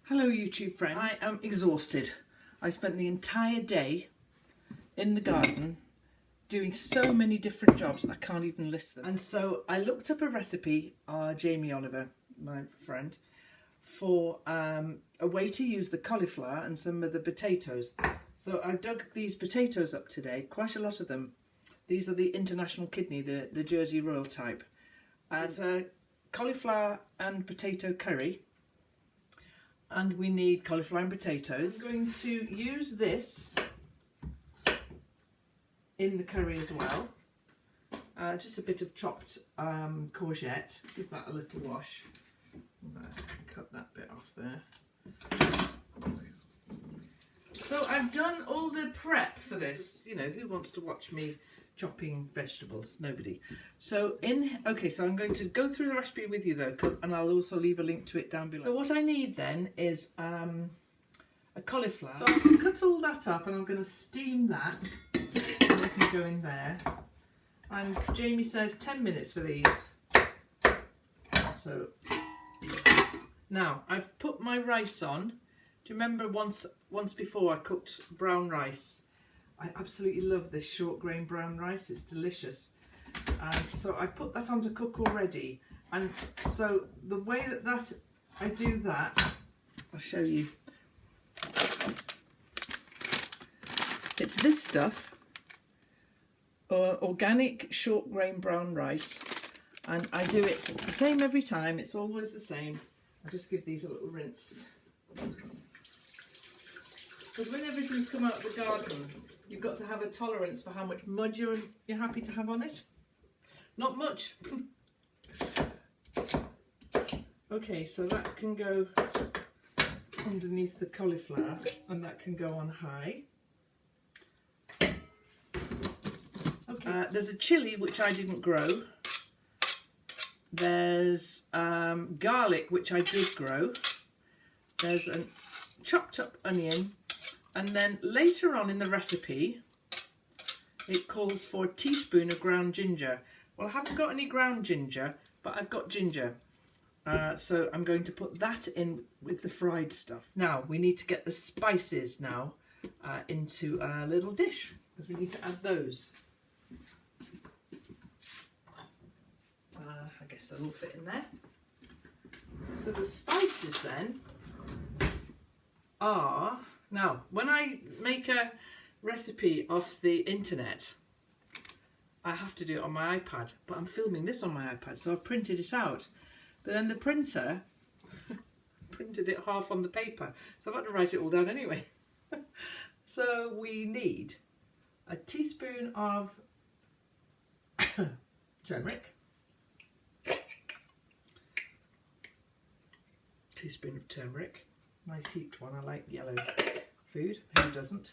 Hello YouTube friends. I am exhausted. I spent the entire day in the garden doing so many different jobs I can't even list them. And so I looked up a recipe, Jamie Oliver, my friend, for a way to use the cauliflower and some of the potatoes. So I dug these potatoes up today, quite a lot of them. These are the international kidney, the Jersey Royal type. And it's a cauliflower and potato curry. And we need cauliflower and potatoes. I'm going to use this in the curry as well. Just a bit of chopped courgette. Give that a little wash. Cut that bit off there. So I've done all the prep for this. You know, who wants to watch me chopping vegetables? Nobody. So so I'm going to go through the recipe with you though, and I'll also leave a link to it down below. So what I need then is a cauliflower. So I'm going to cut all that up and I'm going to steam that. And it can go in there. And Jamie says 10 minutes for these. So now I've put my rice on. Do you remember once before I cooked brown rice? I absolutely love this short grain brown rice, it's delicious. So I put that on to cook already, and so the way that I do that, I'll show you. It's this stuff, organic short grain brown rice, and I do it the same every time, it's always the same. I just give these a little rinse. Because when everything's come out of the garden, you've got to have a tolerance for how much mud you're happy to have on it. Not much. Okay, so that can go underneath the cauliflower and that can go on high. Okay. There's a chilli which I didn't grow. There's garlic which I did grow. There's a chopped up onion. And then later on in the recipe, it calls for a teaspoon of ground ginger. Well, I haven't got any ground ginger, but I've got ginger. So I'm going to put that in with the fried stuff. Now, we need to get the spices now into a little dish, because we need to add those. I guess they'll all fit in there. So the spices then are... Now, when I make a recipe off the internet, I have to do it on my iPad, but I'm filming this on my iPad, so I've printed it out. But then the printer printed it half on the paper, so I've had to write it all down anyway. So we need a teaspoon of turmeric, teaspoon of turmeric, nice heaped one, I like yellow food, who doesn't?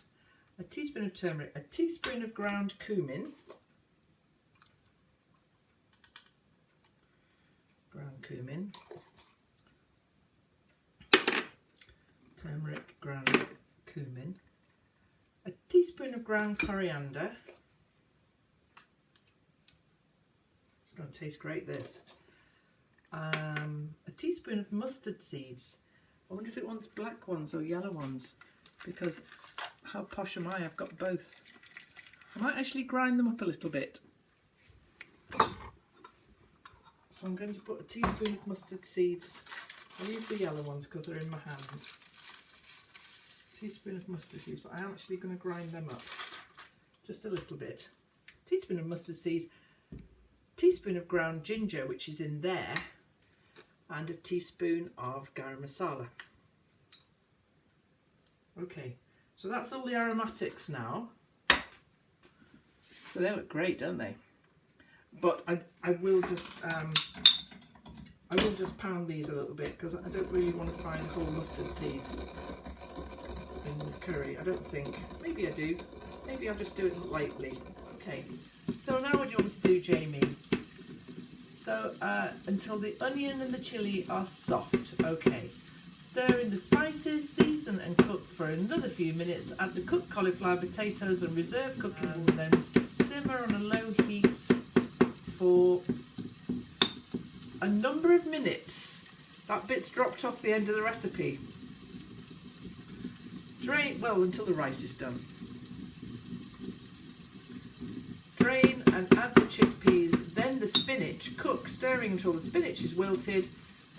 A teaspoon of turmeric, a teaspoon of ground cumin, turmeric, ground cumin, a teaspoon of ground coriander. It's going to taste great, this. A teaspoon of mustard seeds. I wonder if it wants black ones or yellow ones, because how posh am I? I've got both. I might actually grind them up a little bit. So I'm going to put a teaspoon of mustard seeds. I'll use the yellow ones because they're in my hand. Teaspoon of mustard seeds, but I am actually going to grind them up just a little bit. Teaspoon of mustard seeds, teaspoon of ground ginger, which is in there, and a teaspoon of garam masala. Okay, so that's all the aromatics now. So they look great, don't they? But I will just pound these a little bit, because I don't really want to find whole mustard seeds in the curry. I don't think. Maybe I do. Maybe I'll just do it lightly. Okay. So now what do you want me to do, Jamie? So until the onion and the chilli are soft. Okay. Stir in the spices, season and cook for another few minutes. Add the cooked cauliflower, potatoes and reserve cooking and then simmer on a low heat for a number of minutes. That bit's dropped off the end of the recipe. Drain, well, until the rice is done. Drain and add the chickpeas, then the spinach. Cook, stirring until the spinach is wilted.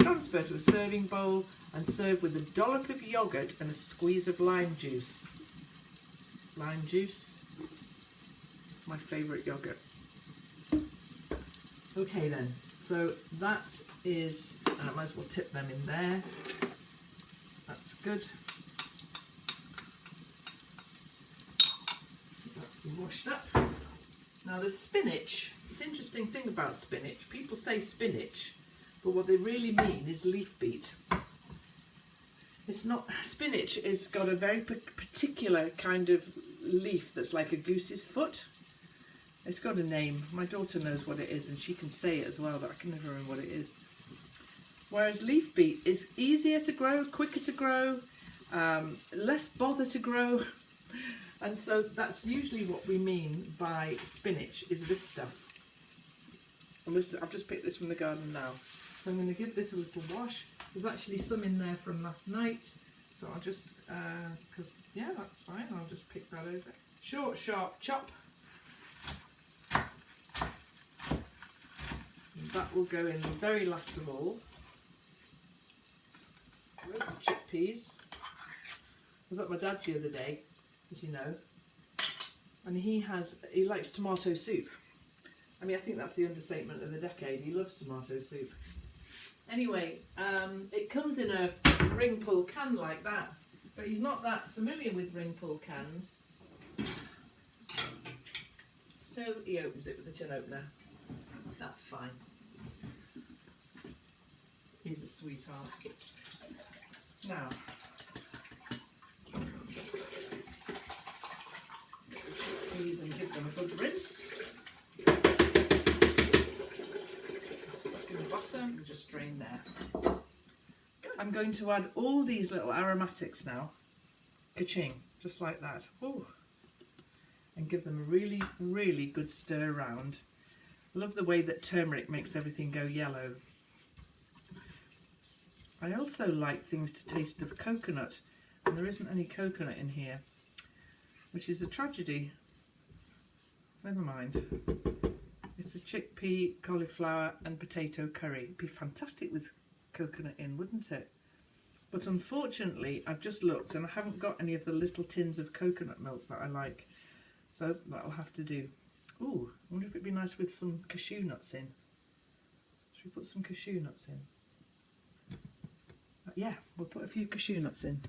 Transfer to a serving bowl and serve with a dollop of yoghurt and a squeeze of lime juice. Lime juice, my favourite yoghurt. Okay then, so that is, I might as well tip them in there. That's good. That's been washed up. Now the spinach, it's an interesting thing about spinach. People say spinach, but what they really mean is leaf beet. It's not, spinach has got a very particular kind of leaf that's like a goose's foot. It's got a name. My daughter knows what it is and she can say it as well, but I can never remember what it is. Whereas leaf beet is easier to grow, quicker to grow, less bother to grow. And so that's usually what we mean by spinach, is this stuff. And this, I've just picked this from the garden now. So I'm going to give this a little wash. There's actually some in there from last night. So I'll just, because, yeah, that's fine. I'll just pick that over. Short, sharp chop. And that will go in the very last of all. With the chickpeas. I was at my dad's the other day, as you know, and he likes tomato soup. I mean, I think that's the understatement of the decade. He loves tomato soup. Anyway, it comes in a ring pull can like that, but he's not that familiar with ring pull cans. So he opens it with a tin opener. That's fine. He's a sweetheart. Now, these and give them a good rinse. In the bottom, and just drain there. I'm going to add all these little aromatics now. Ka-ching, just like that. Ooh. And give them a really, really good stir around. Love the way that turmeric makes everything go yellow. I also like things to taste of coconut, and there isn't any coconut in here, which is a tragedy. Never mind. It's a chickpea, cauliflower and potato curry. It'd be fantastic with coconut in, wouldn't it? But unfortunately, I've just looked and I haven't got any of the little tins of coconut milk that I like. So that'll have to do. Ooh, I wonder if it'd be nice with some cashew nuts in. Should we put some cashew nuts in? Yeah, we'll put a few cashew nuts in.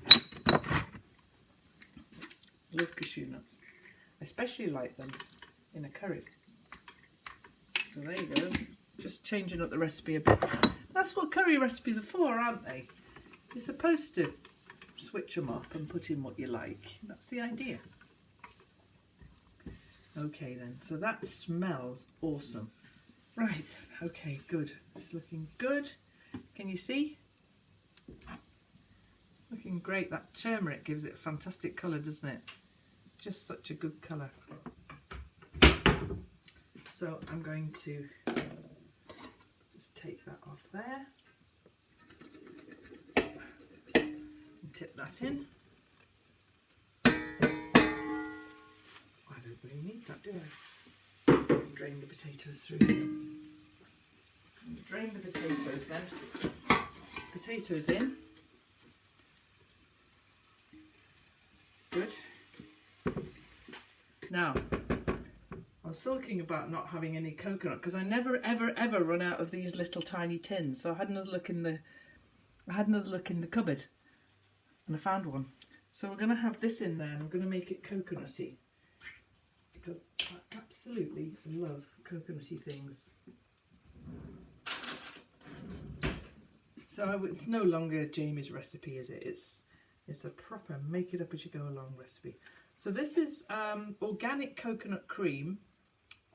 Love cashew nuts. I especially like them in a curry. So there you go. Just changing up the recipe a bit. That's what curry recipes are for, aren't they? You're supposed to switch them up and put in what you like. That's the idea. Okay then, so that smells awesome. Right, okay, good. It's looking good. Can you see? Looking great. That turmeric gives it a fantastic colour, doesn't it? Just such a good colour. So I'm going to just take that off there and tip that in. I don't really need that, do I? Drain the potatoes through. Drain the potatoes then. Potatoes in. Good. Now, I was sulking about not having any coconut because I never ever run out of these little tiny tins. So I had another look in the cupboard and I found one. So we're going to have this in there and I'm going to make it coconutty because I absolutely love coconutty things. So it's no longer Jamie's recipe, is it? It's a proper make it up as you go along recipe. So this is organic coconut cream.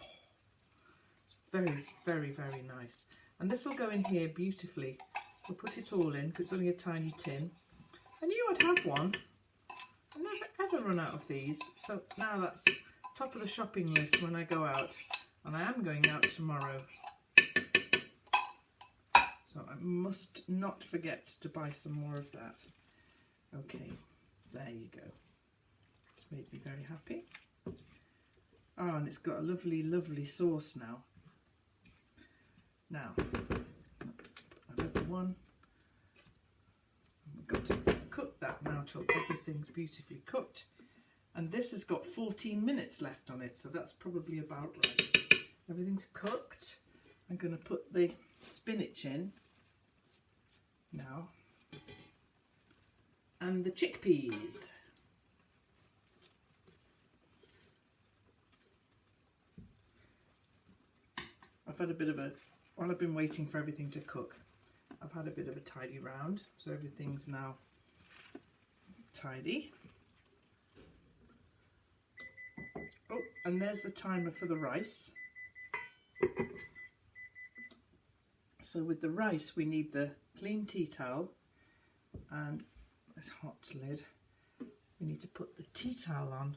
It's very, very, very nice. And this will go in here beautifully. We'll put it all in because it's only a tiny tin. I knew I'd have one. I never ever run out of these. So now that's top of the shopping list when I go out. And I am going out tomorrow. So I must not forget to buy some more of that. Okay, There you go. It's made me very happy. Oh, and it's got a lovely, lovely sauce now. Now, another one. We've got to cook that now till everything's beautifully cooked. And this has got 14 minutes left on it, so that's probably about right. Everything's cooked. I'm going to put the spinach in now. And the chickpeas. I've had a bit of a, while I've been waiting for everything to cook, I've had a bit of a tidy round, so everything's now tidy. Oh, and there's the timer for the rice. So with the rice we need the clean tea towel and this hot lid. We need to put the tea towel on,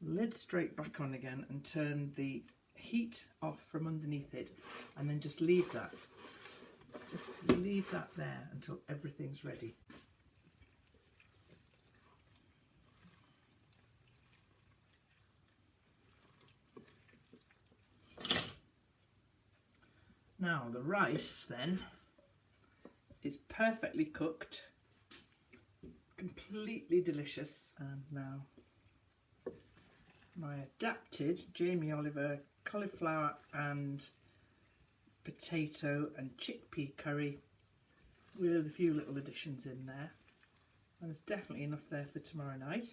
lid straight back on again, and turn the heat off from underneath it, and then just leave that. Just leave that there until everything's ready. Now the rice then is perfectly cooked, completely delicious, and now my adapted Jamie Oliver cauliflower and potato and chickpea curry with a few little additions in there, and there's definitely enough there for tomorrow night.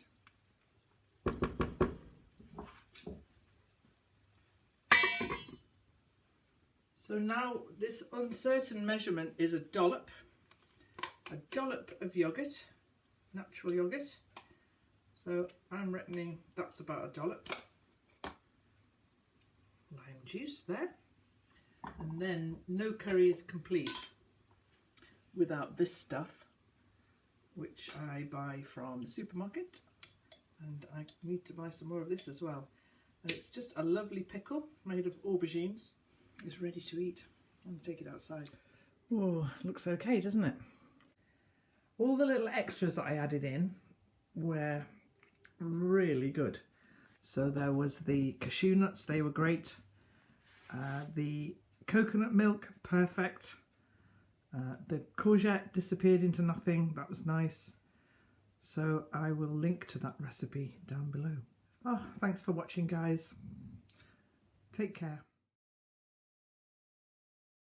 So now this uncertain measurement is a dollop of yoghurt, natural yoghurt. So I'm reckoning that's about a dollop. Lime juice there. And then no curry is complete without this stuff, which I buy from the supermarket. And I need to buy some more of this as well. And it's just a lovely pickle made of aubergines. It's ready to eat. I'm going to take it outside. Oh, looks okay, doesn't it? All the little extras that I added in were really good. So there was the cashew nuts, they were great. The coconut milk, perfect. The courgette disappeared into nothing, that was nice. So I will link to that recipe down below. Oh, thanks for watching, guys. Take care.